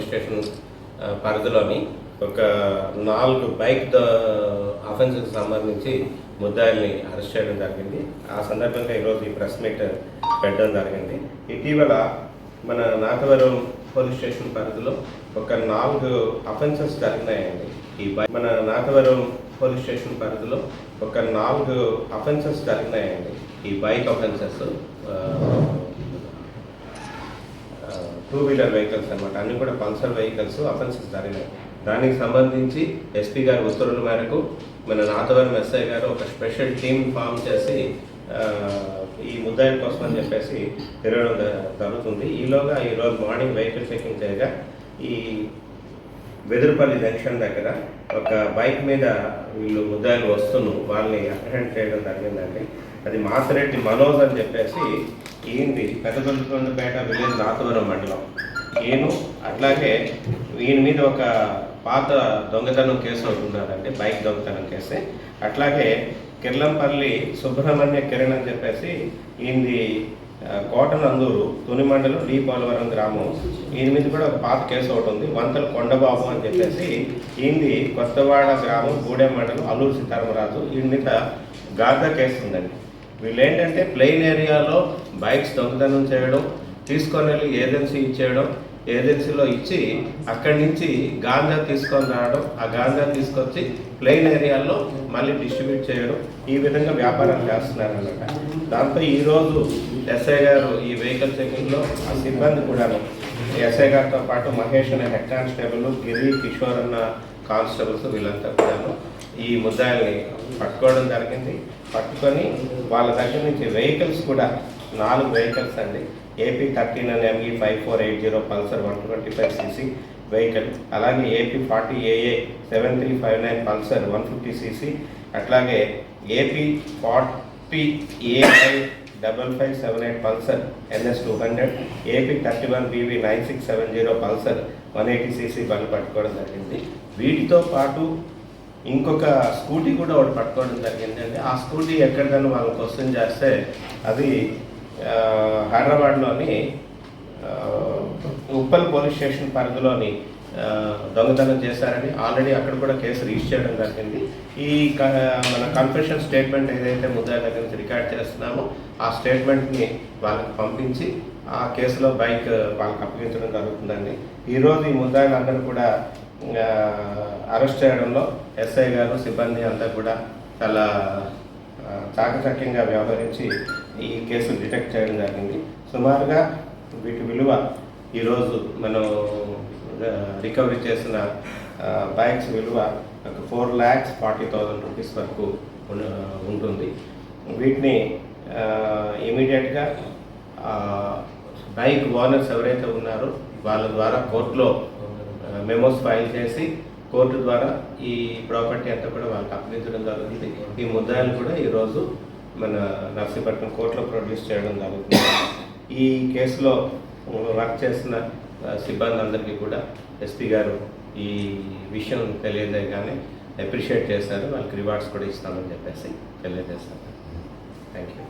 Station పరిధిలోని ఒక 4 bike అఫెన్స్కి సంబంధించి ముద్దాయిల్ని అరెస్ట్ చేయడం జరిగింది. ఆ సందర్భంగా ఈరోజు ఈ ప్రెస్ మీట్ పెట్టడం జరిగింది. ఇటీవల మన నాగవరం పోలీస్ స్టేషన్ పరిధిలో ఒక 4 అఫెన్సెస్ జరిగినాయండి. మన నాగవరం పోలీస్ స్టేషన్ పరిధిలో ఒక 4 అఫెన్సెస్ జరిగినాయండి. ఈ బైక్ అఫెన్సెస్ 2-వీలర్ వెహికల్స్ అనమాట. అన్ని కూడా పల్సర్ వెహికల్స్ అఫెన్సెస్ జరిగినాయి. దానికి సంబంధించి ఎస్పీ గారి ఉత్తర్వుల మేరకు మన నాగవరం ఎస్ఐ గారు ఒక స్పెషల్ టీమ్ ఫామ్ చేసి ఈ ముద్దాయిల కోసం అని చెప్పేసి తిరగడం జరుగుతుంది. ఈలోగా ఈరోజు మార్నింగ్ వెహికల్ చెకింగ్ చేయగా ఈ వెదురుపల్లి జంక్షన్ దగ్గర ఒక బైక్ మీద వీళ్ళు ముద్దాయిలు వాళ్ళని అప్రహెండ్ చేయడం జరిగిందండి. అది మాసిరెడ్డి మనోజ్ అని చెప్పేసి ఈయనది పెద్దగొండపేట విలేజ్ నాగవరం మండలం. అట్లాగే ఈయన మీద ఒక పాత దొంగతనం కేసు అవుతున్నారండి, బైక్ దొంగతనం కేసు. అట్లాగే కిర్లంపల్లి సుబ్రహ్మణ్య కిరణ్ అని చెప్పేసి ఈయనది కోటనందూరు తుని మండలం డి పోలవరం గ్రామం. ఈయన మీద కూడా ఒక పాత కేసు ఒకటి ఉంది. వంతల కొండబాబు అని చెప్పేసి ఈయనది కొత్తవాడ గ్రామం గూడెం మండలం అల్లూరు సీతారామరాజు. ఈయన మీద గాంజా కేసు ఉందండి. వీళ్ళు ఏంటంటే ప్లెయిన్ ఏరియాలో బైక్స్ దొంగతనం చేయడం, తీసుకొని వెళ్ళి ఏజెన్సీ ఇచ్చేయడం, ఏజెన్సీలో ఇచ్చి అక్కడి నుంచి గాంజా తీసుకొని రావడం, ఆ గాంజా తీసుకొచ్చి ప్లెయిన్ ఏరియాలో మళ్ళీ డిస్ట్రిబ్యూట్ చేయడం, ఈ విధంగా వ్యాపారాలు చేస్తున్నారన్నమాట. దాంతో ఈరోజు ఎస్ఐ గారు ఈ వెహికల్ చెకింగ్లో ఆ సిబ్బంది కూడాను ఎస్ఐ గారితో పాటు మహేష్ అనే హెడ్ కానిస్టేబుల్, గిరి, కిషోర్ అన్న కానిస్టేబుల్స్ వీళ్ళంతా కూడాను ఈ ముద్దాయిల్ని పట్టుకోవడం జరిగింది. పట్టుకొని వాళ్ళ దగ్గర నుంచి వెహికల్స్ కూడా 4 వెహికల్స్ అండి. AP 13 అనే ME 5480 పల్సర్ 125cc వెహికల్, అలాగే AP 40AA 7359 పల్సర్ 150cc, అట్లాగే AP 40AI 5578 Pulsar NS 200, AP 31BV 9670 Pulsar 180cc బండి పట్టుకోవడం జరిగింది. వీటితో పాటు ఇంకొక స్కూటీ కూడా ఒకటి పట్టుకోవడం జరిగింది అండి. ఆ స్కూటీ ఎక్కడికైనా వాళ్ళని క్వశ్చన్ చేస్తే అది హైదరాబాద్లోని ఉప్పల్ పోలీస్ స్టేషన్ పరిధిలోని దొంగతనం చేశారని ఆల్రెడీ అక్కడ కూడా కేసు రిజిస్టర్ చేయడం జరిగింది. ఈ మన కన్ఫెషన్ స్టేట్మెంట్ ఏదైతే ముద్దాయిల దగ్గర నుంచి రికార్డ్ చేస్తున్నామో ఆ స్టేట్మెంట్ని వాళ్ళకి పంపించి ఆ కేసులో బైక్ వాళ్ళకి అప్పగించడం జరుగుతుందండి. ఈరోజు ఈ ముద్దాయిలందరూ కూడా అరెస్ట్ చేయడంలో ఎస్ఐ గారు సిబ్బంది అంతా కూడా చాలా చాకచక్యంగా వ్యవహరించి ఈ కేసును డిటెక్ట్ చేయడం జరిగింది. సుమారుగా వీటి విలువ ఈరోజు మనం రికవరీ చేసిన బైక్స్ విలువ 4,40,000 రూపీస్ వరకు ఉంటుంది. వీటిని ఇమీడియట్గా బైక్ ఓనర్స్ ఎవరైతే ఉన్నారో వాళ్ళ ద్వారా కోర్టులో మెమోస్ ఫైల్ చేసి కోర్టు ద్వారా ఈ ప్రాపర్టీ అంతా కూడా వాళ్ళకి అప్పగించడం జరుగుతుంది. ఈ ముద్దాయిలు కూడా ఈరోజు మన నర్సీపట్నం కోర్టులో ప్రొడ్యూస్ చేయడం జరుగుతుంది. ఈ కేసులో వర్క్ చేసిన సిబ్బంది అందరికీ కూడా ఎస్పీ గారు ఈ విషయం తెలియజేయగానే అప్రిషియేట్ చేశారు. వాళ్ళకి రివార్డ్స్ కూడా ఇస్తామని చెప్పేసి తెలియజేస్తారు. Thank you.